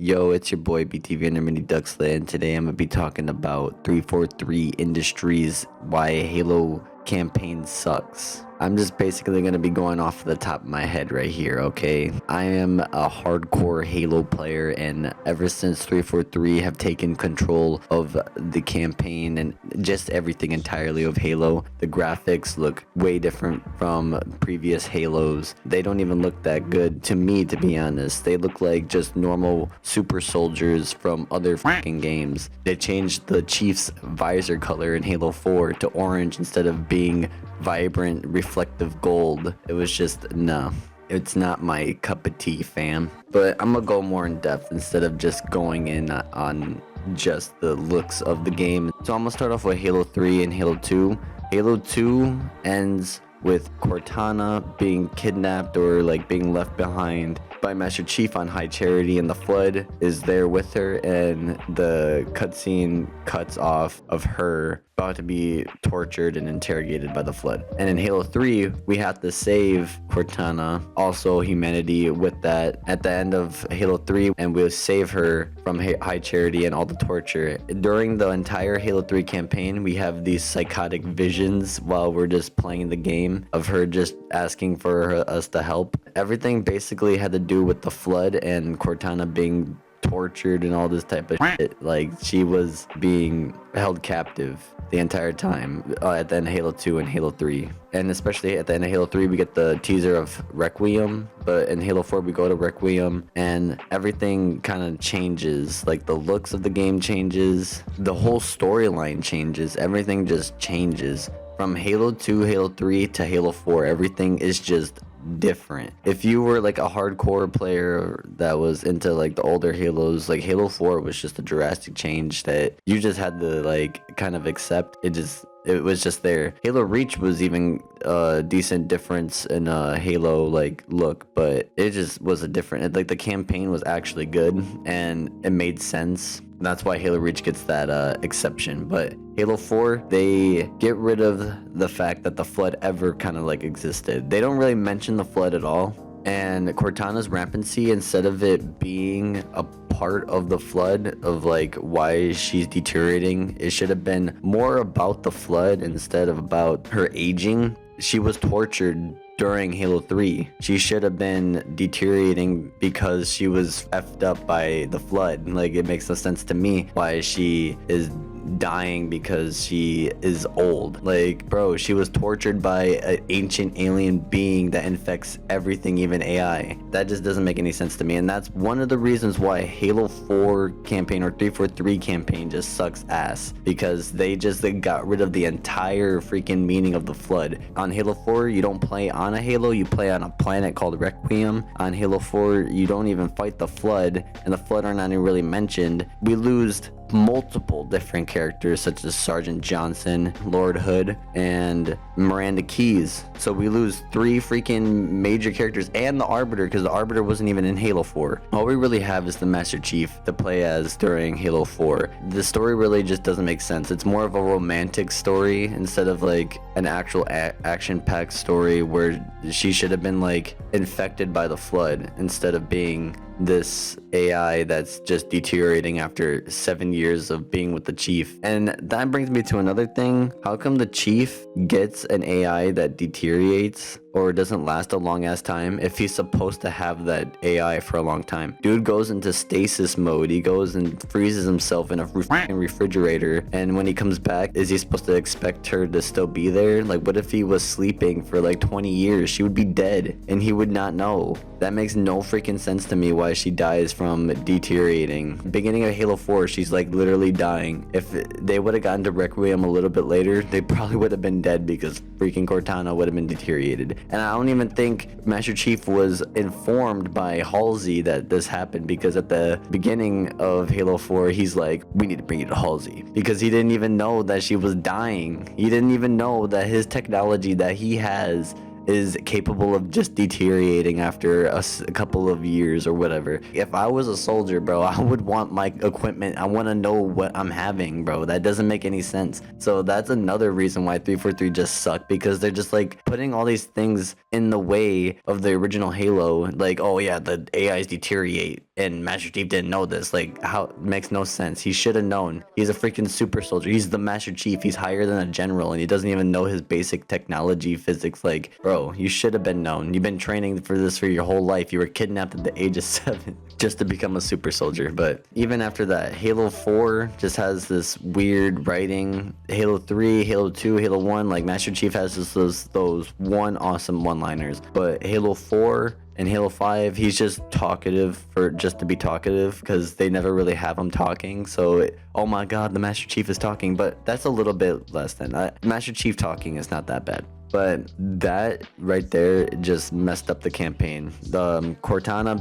Yo, it's your boy BTV and Mini Duxley, and today I'm gonna be talking about 343 Industries, why Halo campaign sucks. I'm just basically gonna be going off the top of my head right here, okay? I am a hardcore Halo player, and ever since 343 have taken control of the campaign and just everything entirely of Halo, the graphics look way different from previous Halos. They don't even look that good to me, to be honest. They look like just normal super soldiers from other fucking games. They changed the Chief's visor color in Halo 4 to orange instead of being vibrant reflective gold. It was just no, it's not my cup of tea, fam. But I'm gonna go more in depth instead of just going in on just the looks of the game. So I'm gonna start off with Halo 3 and Halo 2. Halo 2 ends with Cortana being kidnapped or like being left behind by Master Chief on High Charity, and the Flood is there with her, and the cutscene cuts off of her about to be tortured and interrogated by the Flood. And in Halo 3, we have to save Cortana, also humanity, with that at the end of Halo 3, and we'll save her from High Charity and all the torture. During the entire Halo 3 campaign, we have these psychotic visions while we're just playing the game of her just asking for us to help. Everything basically had to do with the Flood and Cortana being tortured and all this type of shit. Like, she was being held captive the entire time at the end of Halo 2 and Halo 3. And especially at the end of Halo 3, we get the teaser of Requiem, but in Halo 4, we go to Requiem, and everything kind of changes. Like, the looks of the game changes, the whole storyline changes, everything just changes. From Halo 2, Halo 3 to Halo 4, everything is just different. If you were like a hardcore player that was into like the older Halos, like Halo 4 was just a drastic change that you just had to like kind of accept. It was just there. Halo Reach was even a decent difference in Halo like look, but it just was a different, like the campaign was actually good and it made sense. That's why Halo Reach gets that exception. But Halo 4, they get rid of the fact that the Flood ever kind of like existed. They don't really mention the Flood at all. And Cortana's rampancy, instead of it being a part of the Flood, of like why she's deteriorating, it should have been more about the Flood instead of about her aging. She was tortured during Halo 3. She should have been deteriorating because she was effed up by the Flood. Like, it makes no sense to me why she is dying because she is old. Like, bro, she was tortured by an ancient alien being that infects everything, even AI. That just doesn't make any sense to me, and that's one of the reasons why Halo 4 campaign or 343 campaign just sucks ass, because they got rid of the entire freaking meaning of the Flood. On Halo 4, you don't play on a Halo, you play on a planet called Requiem. On Halo 4, you don't even fight the Flood, and the Flood are not even really mentioned. We lose multiple different characters such as Sergeant Johnson, Lord Hood, and Miranda Keyes. So we lose 3 freaking major characters and the Arbiter, because the Arbiter wasn't even in Halo 4. All we really have is the Master Chief to play as during Halo 4. The story really just doesn't make sense. It's more of a romantic story instead of like an actual action-packed story where she should have been like infected by the Flood instead of being this AI that's just deteriorating after 7 years of being with the Chief. And that brings me to another thing. How come the Chief gets an AI that deteriorates or doesn't last a long ass time if he's supposed to have that AI for a long time? Dude goes into stasis mode. He goes and freezes himself in a refrigerator, and when he comes back, is he supposed to expect her to still be there? Like, what if he was sleeping for like 20 years? She would be dead and he would not know. That makes no freaking sense to me why she dies from deteriorating. Beginning of Halo 4, she's like literally dying. If they would have gotten to Requiem a little bit later, they probably would have been dead because freaking Cortana would have been deteriorated. And I don't even think Master Chief was informed by Halsey that this happened, because at the beginning of Halo 4, he's like, we need to bring you to Halsey, because he didn't even know that she was dying. He didn't even know that his technology that he has is capable of just deteriorating after a couple of years or whatever. If I was a soldier, bro, I would want my equipment. I want to know what I'm having, bro. That doesn't make any sense. So that's another reason why 343 just suck, because they're just like putting all these things in the way of the original Halo. Like, oh yeah, the AIs deteriorate and Master Chief didn't know this. Like, how? It makes no sense. He should have known. He's a freaking super soldier. He's the Master Chief. He's higher than a general and he doesn't even know his basic technology physics. Like, bro, you should have been known. You've been training for this for your whole life. You were kidnapped at the age of 7 just to become a super soldier. But even after that, Halo 4 just has this weird writing. Halo 3, Halo 2, Halo 1, like Master Chief has just those one awesome one-liners. But Halo 4 and Halo 5, he's just talkative for just to be talkative, because they never really have him talking. So, oh my god, the Master Chief is talking, but that's a little bit less than that. Master Chief talking is not that bad. But that right there just messed up the campaign. The Cortana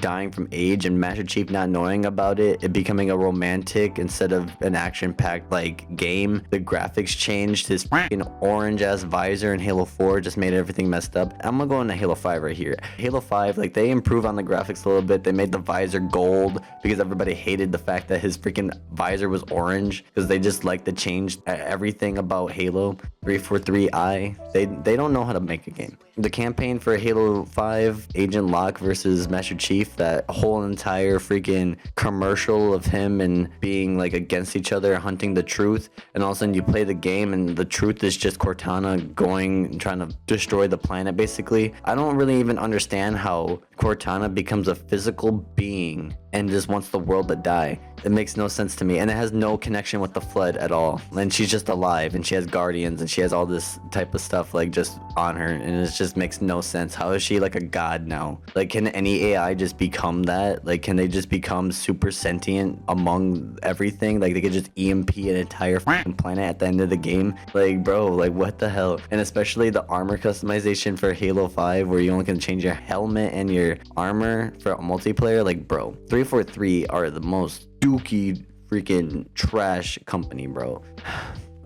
dying from age and Master Chief not knowing about it, it becoming a romantic instead of an action-packed like game. The graphics changed. His freaking orange-ass visor in Halo 4 just made everything messed up. I'm gonna go into Halo 5 right here. Halo 5, like, they improved on the graphics a little bit. They made the visor gold because everybody hated the fact that his freaking visor was orange, because they just like to change everything about Halo. 343i. They don't know how to make a game. The campaign for Halo 5, Agent Locke versus Master Chief, that whole entire freaking commercial of him and being like against each other, hunting the truth, and all of a sudden you play the game and the truth is just Cortana going, trying to destroy the planet basically. I don't really even understand how Cortana becomes a physical being and just wants the world to die. It makes no sense to me, and it has no connection with the Flood at all. And she's just alive, and she has guardians, and she has all this type of stuff like just on her, and it just makes no sense. How is she like a god now? Like, can any AI just become that? Like, can they just become super sentient among everything? Like, they could just EMP an entire fucking planet at the end of the game? Like, bro, like, what the hell? And especially the armor customization for Halo 5, where you only can change your helmet and your armor for multiplayer. Like, bro, 343 are the most dookie freaking trash company, bro.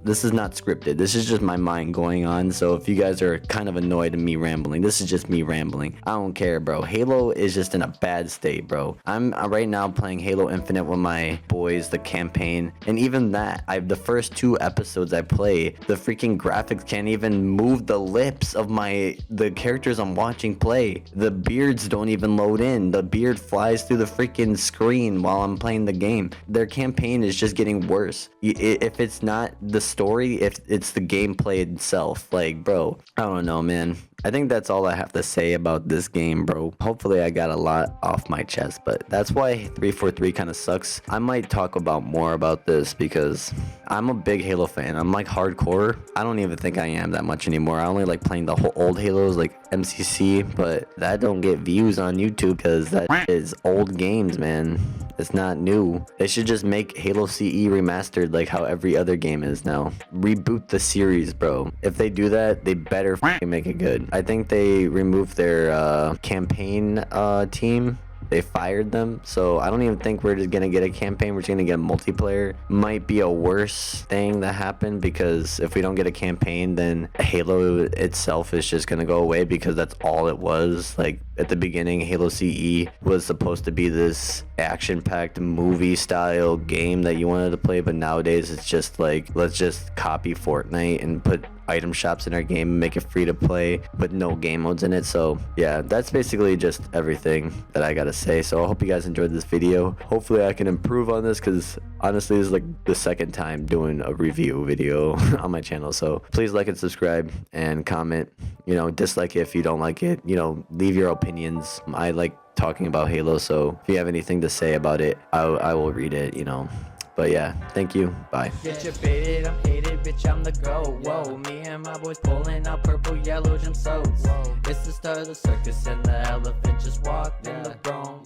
This is not scripted. This is just my mind going on. So if you guys are kind of annoyed at me rambling, this is just me rambling. I don't care, bro. Halo is just in a bad state, bro. I'm right now playing Halo Infinite with my boys, the campaign. And even that, the first 2 episodes I play, the freaking graphics can't even move the lips of the characters I'm watching play. The beards don't even load in. The beard flies through the freaking screen while I'm playing the game. Their campaign is just getting worse. If it's not the story, if it's the gameplay itself, like, bro, I don't know, man. I think that's all I have to say about this game, bro. Hopefully I got a lot off my chest, but that's why 343 kind of sucks. I might talk about more about this because I'm a big Halo fan. I'm like hardcore. I don't even think I am that much anymore. I only like playing the whole old Halos, like MCC, but that don't get views on YouTube because that is old games, man. It's not new. They should just make Halo CE remastered like how every other game is now. Reboot the series, bro. If they do that, they better make it good. I think they removed their campaign team. They fired them, so I don't even think we're just gonna get a campaign. We're just gonna get a multiplayer. Might be a worse thing that happened, because if we don't get a campaign, then Halo itself is just gonna go away, because that's all it was. Like, at the beginning, Halo CE was supposed to be this action-packed movie-style game that you wanted to play, but nowadays it's just like, let's just copy Fortnite and put item shops in our game and make it free to play, but no game modes in it. So yeah, that's basically just everything that I gotta say. So I hope you guys enjoyed this video. Hopefully I can improve on this, because honestly this is like the second time doing a review video on my channel. So please like and subscribe and comment, you know, dislike it if you don't like it, you know, leave your opinions. I like talking about Halo, so if you have anything to say about it, I will read it, you know. But yeah, thank you. Bye. Get you baited, I'm hated, bitch, I'm the GOAT. Whoa, me and my boys pulling out purple, yellow jumpsuits. It's the start of the circus and the elephant just walked in the Bronx.